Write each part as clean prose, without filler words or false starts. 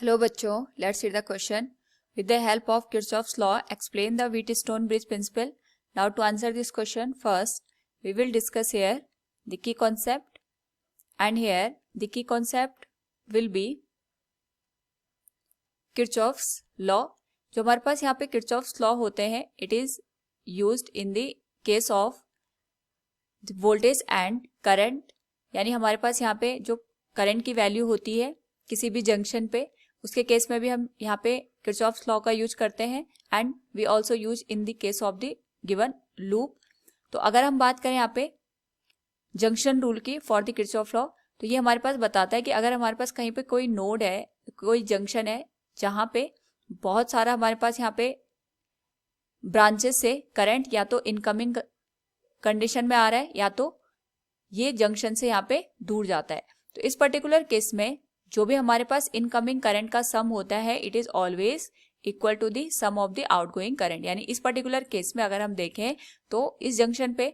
Hello बच्चों, let's read the question. With the help of Kirchhoff's law, explain the Wheatstone bridge principle. Now to answer this question, first we will discuss here the key concept, and here the key concept will be Kirchhoff's law. जो हमारे पास यहाँ पे Kirchhoff's law होते हैं, it is used in the case of voltage and current. यानी हमारे पास यहाँ पे जो करंट की वैल्यू होती है किसी भी जंक्शन पे, उसके केस में भी हम यहाँ पे किरचॉफ्स लॉ का यूज करते हैं and we also use in the case of the given loop. तो अगर हम बात करें यहाँ पे जंक्शन रूल की फॉर द किरचॉफ लॉ, तो ये हमारे पास बताता है कि अगर हमारे पास कहीं पे कोई नोड है, कोई जंक्शन है जहाँ पे बहुत सारा हमारे पास यहाँ पे ब्रांचेस से करंट या तो इनकमिंग कंडीशन में आ रहा है या तो ये जंक्शन से यहाँ पे दूर जाता है. तो इस पर्टिकुलर केस में जो भी हमारे पास इनकमिंग करंट का सम होता है it is always equal to the sum of the outgoing current. यानी इस पर्टिकुलर केस में अगर हम देखें तो इस जंक्शन पे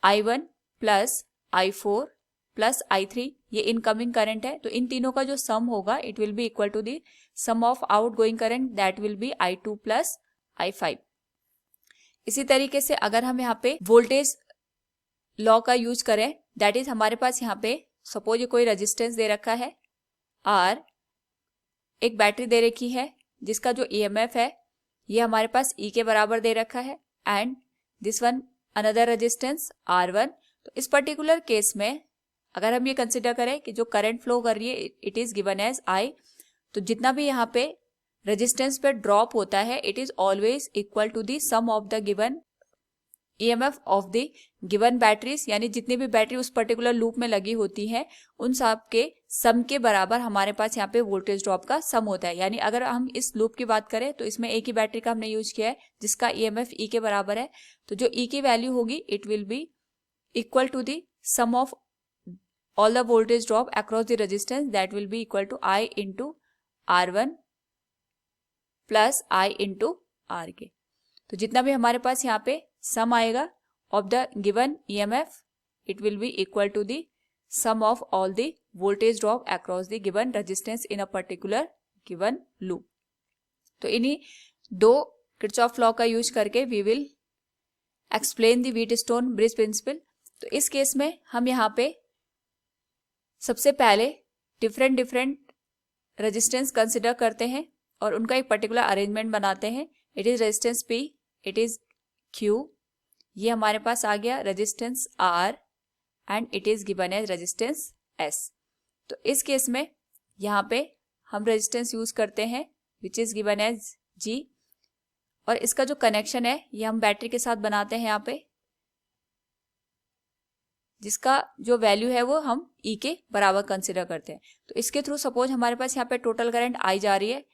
I1 plus I4 plus I3 ये इनकमिंग करंट है, तो इन तीनों का जो सम होगा it will be equal to the sum of outgoing current that will be I2 plus I5. इसी तरीके से अगर हम यहाँ पे वोल्टेज लॉ का यूज करें, दैट इज हमारे पास यहाँ पे सपोज ये कोई रेजिस्टेंस दे रखा है और एक बैटरी दे रखी है जिसका जो EMF है ये हमारे पास E के बराबर दे रखा है and this one another resistance R1. तो इस पर्टिकुलर केस में अगर हम ये कंसिडर करें कि जो करंट फ्लो कर रही है it is given as I, तो जितना भी यहाँ पे रेजिस्टेंस पे ड्रॉप होता है it is always equal to the sum of the given EMF of the given batteries. यानी जितनी भी बैटरी उस पर्टिकुलर लूप में लगी होती है उन सब के सम के बराबर हमारे पास यहाँ पे वोल्टेज ड्रॉप का सम होता है. यानी अगर हम इस लूप की बात करें तो इसमें एक ही बैटरी का हमने यूज किया है जिसका EMF E के बराबर है, तो जो E की वैल्यू होगी it will be equal to the sum of all the voltage drop across the resistance that will be equal to I into R1 plus I into R के. तो जितना भी हमारे पास यहाँ पे सम आएगा of the given EMF it will be equal to the sum of all the voltage drop across the given resistance in a particular given loop. तो इन्हीं दो किरचॉफ लॉ का यूज करके we will explain the Wheatstone bridge principle. तो इस case में हम यहाँ पे सबसे पहले डिफरेंट रेजिस्टेंस कंसिडर करते हैं और उनका एक पर्टिकुलर अरेंजमेंट बनाते हैं. It is resistance P, it is Q, ये हमारे पास आ गया resistance R and it is given as resistance S. तो इस केस में यहाँ पे हम रेजिस्टेंस यूज करते हैं which is given as G, और इसका जो कनेक्शन है ये हम बैटरी के साथ बनाते हैं यहाँ पे, जिसका जो वैल्यू है वो हम E के बराबर कंसिडर करते हैं. तो इसके थ्रू सपोज हमारे पास यहाँ पे टोटल करंट I जा रही है,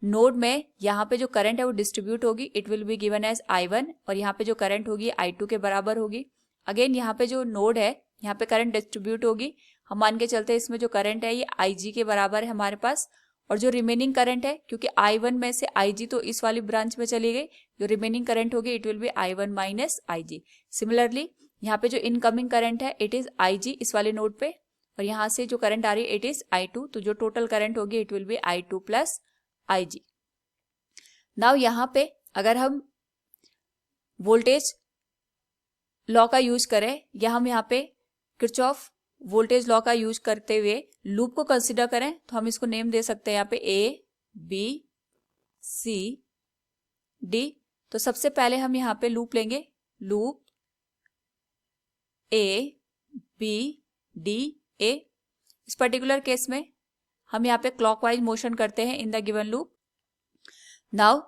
नोड में यहाँ पे जो करंट है वो डिस्ट्रीब्यूट होगी, it will be given as I1, और यहाँ पे जो करंट होगी I2 के बराबर होगी. अगेन यहाँ पे जो नोड है यहाँ पे करंट डिस्ट्रीब्यूट होगी, हम मान के चलते हैं इसमें जो करंट है ये IG के बराबर है हमारे पास, और जो रिमेनिंग करंट है क्योंकि I1 में से IG तो इस वाली ब्रांच में चली गई, जो रिमेनिंग करंट होगी it will B I1 minus IG. Similarly यहाँ पे जो इनकमिंग करंट है इट इज IG इस वाले नोड पे, और यहाँ से जो करंट आ रही है इट इज I2, तो जो टोटल करंट होगी it will be I2 plus IG. Now यहाँ पे अगर हम वोल्टेज लॉ का यूज करें या हम यहाँ पे किरचॉफ वोल्टेज लॉ का यूज करते हुए लूप को कंसिडर करें तो हम इसको नेम दे सकते हैं यहाँ पे A, B, C, D. तो सबसे पहले हम यहाँ पे लूप लेंगे, loop A, B, D, A. इस पर्टिकुलर केस में हम यहाँ पे क्लॉकवाइज मोशन करते हैं in the given loop. Now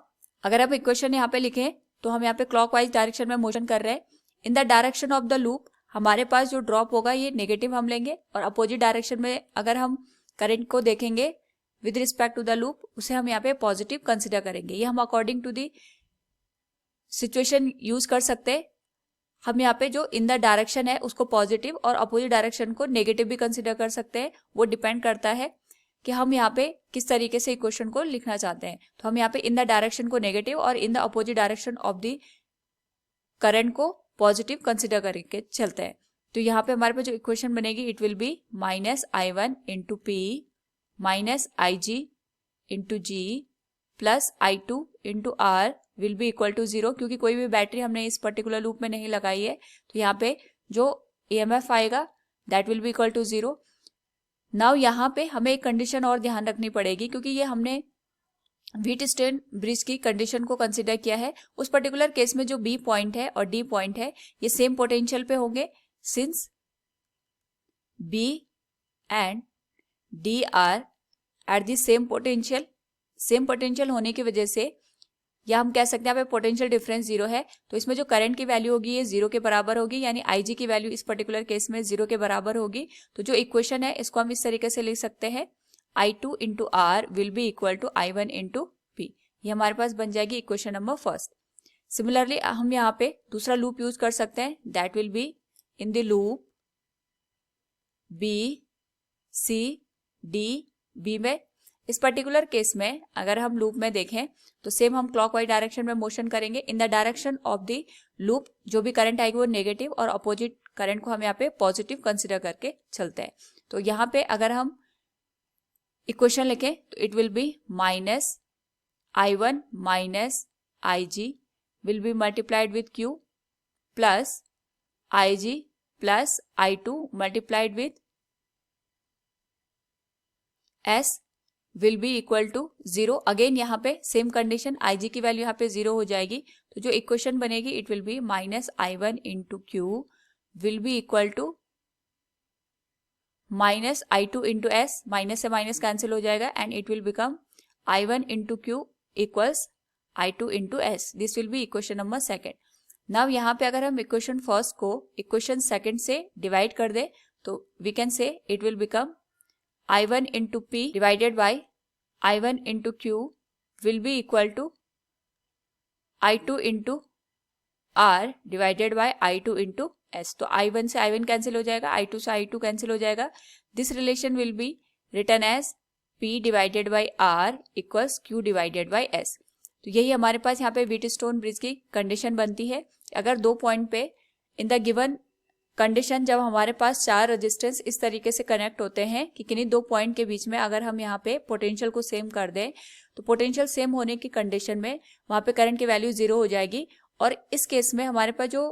अगर आप इक्वेशन यहाँ पे लिखें तो हम यहाँ पे क्लॉकवाइज डायरेक्शन में मोशन कर रहे हैं. In the direction of the loop हमारे पास जो ड्रॉप होगा ये नेगेटिव हम लेंगे, और अपोजिट डायरेक्शन में अगर हम करंट को देखेंगे with respect to the loop उसे हम यहाँ पे पॉजिटिव कंसिडर करेंगे. ये हम according to the situation use कर सकते हैं. हम यहाँ पे जो इन द डायरेक्शन है उसको पॉजिटिव और अपोजिट डायरेक्शन को नेगेटिव भी कंसिडर कर सकते हैं. वो डिपेंड करता है कि हम यहाँ पे किस तरीके से इक्वेशन को लिखना चाहते हैं. तो हम यहाँ पे इन द डायरेक्शन को नेगेटिव और in the opposite direction of the current को पॉजिटिव कंसिडर करके चलते हैं. तो यहाँ पे हमारे पास जो इक्वेशन बनेगी it will be minus I1 into P minus IG into G plus I2 into R will be equal to 0, क्योंकि कोई भी बैटरी हमने इस पर्टिकुलर लूप में नहीं लगाई है, तो यहाँ पे जो EMF आएगा that will be equal to 0। Now यहाँ पे हमें एक कंडीशन और ध्यान रखनी पड़ेगी, क्योंकि ये हमने व्हीटस्टोन ब्रिज की कंडीशन को कंसिडर किया है। उस पर्टिकुलर केस में जो B पॉइंट है और D पॉइंट है ये सेम पोटेंशियल पे होंगे, since B and D are at the same potential. Same potential होने की वजह से या हम कह सकते हैं यहाँ पे पोटेंशियल डिफरेंस 0 है, तो इसमें जो करंट की वैल्यू होगी ये 0 के बराबर होगी, यानी IG की वैल्यू इस पर्टिकुलर केस में 0 के बराबर होगी। तो जो इक्वेशन है इसको हम इस तरीके से लिख सकते हैं, I2 into R will be equal to I1 into P। ये हमारे पास बन जाएगी इक्वेशन नंबर फर्स्ट। सिमिलरली हम यहाँ पे दूसरा लूप यूज कर सकते हैं, that will be in the loop B C D B में। इस पर्टिकुलर केस में अगर हम लूप में देखें तो सेम हम क्लॉकवाइज डायरेक्शन में मोशन करेंगे। In the direction of the loop जो भी करंट आएगी वो नेगेटिव और अपोजिट करंट को हम यहाँ पे पॉजिटिव कंसिडर करके चलते हैं। तो यहाँ पे अगर हम इक्वेशन लिखें तो it will be minus I1 minus IG will be multiplied with Q plus IG plus I2 multiplied with S will be equal to 0। Again यहाँ पे सेम कंडीशन, IG की वैल्यू यहाँ पे 0 हो जाएगी, तो जो इक्वेशन बनेगी it will be minus I1 into Q will be equal to minus I2 into S, minus से माइनस कैंसिल हो जाएगा and it will become I1 into Q equals I2 into S। This will be equation number second. Now यहाँ पे अगर हम equation first को equation second से divide कर दे तो we can say it will become I1 into P divided by I1 into Q will be equal to I2 into R divided by I2 into S। तो I1 से I1 cancel हो जाएगा, I2 से I2 cancel हो जाएगा। This relation will be written as P divided by R equals Q divided by S। तो यही हमारे पास यहाँ पे व्हीटस्टोन ब्रिज की कंडीशन बनती है। अगर दो पॉइंट पे इन द गिवन कंडीशन जब हमारे पास चार रेजिस्टेंस इस तरीके से कनेक्ट होते हैं कि किन्हीं दो पॉइंट के बीच में अगर हम यहाँ पे पोटेंशियल को सेम कर दें तो पोटेंशियल सेम होने की कंडीशन में वहाँ पे करंट की वैल्यू 0 हो जाएगी। और इस केस में हमारे पास जो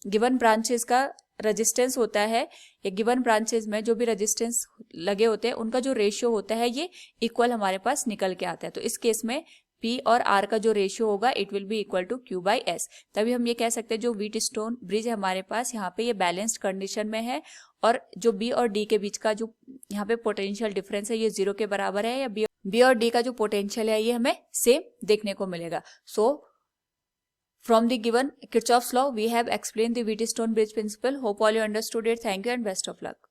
गिवन ब्रांचेस का रेजिस्टेंस होता है या गिवन ब्रांचेस में जो भी रेजिस्टेंस लगे होते हैं उनका जो रेशियो होता है ये इक्वल हमारे पास निकल के आता है। तो इस केस में P और R का जो रेशियो होगा it will be equal to Q by S। तभी हम ये कह सकते हैं जो व्हीटस्टोन ब्रिज है हमारे पास यहाँ पे ये बैलेंस्ड कंडीशन में है और जो B और D के बीच का जो यहाँ पे पोटेंशियल डिफरेंस है ये 0 के बराबर है, या B और D का जो पोटेंशियल है ये हमें सेम देखने को मिलेगा। So from the given Kirchhoff's law we have explain the Wheatstone bridge principle. Hope all you understood it. Thank you and best of luck.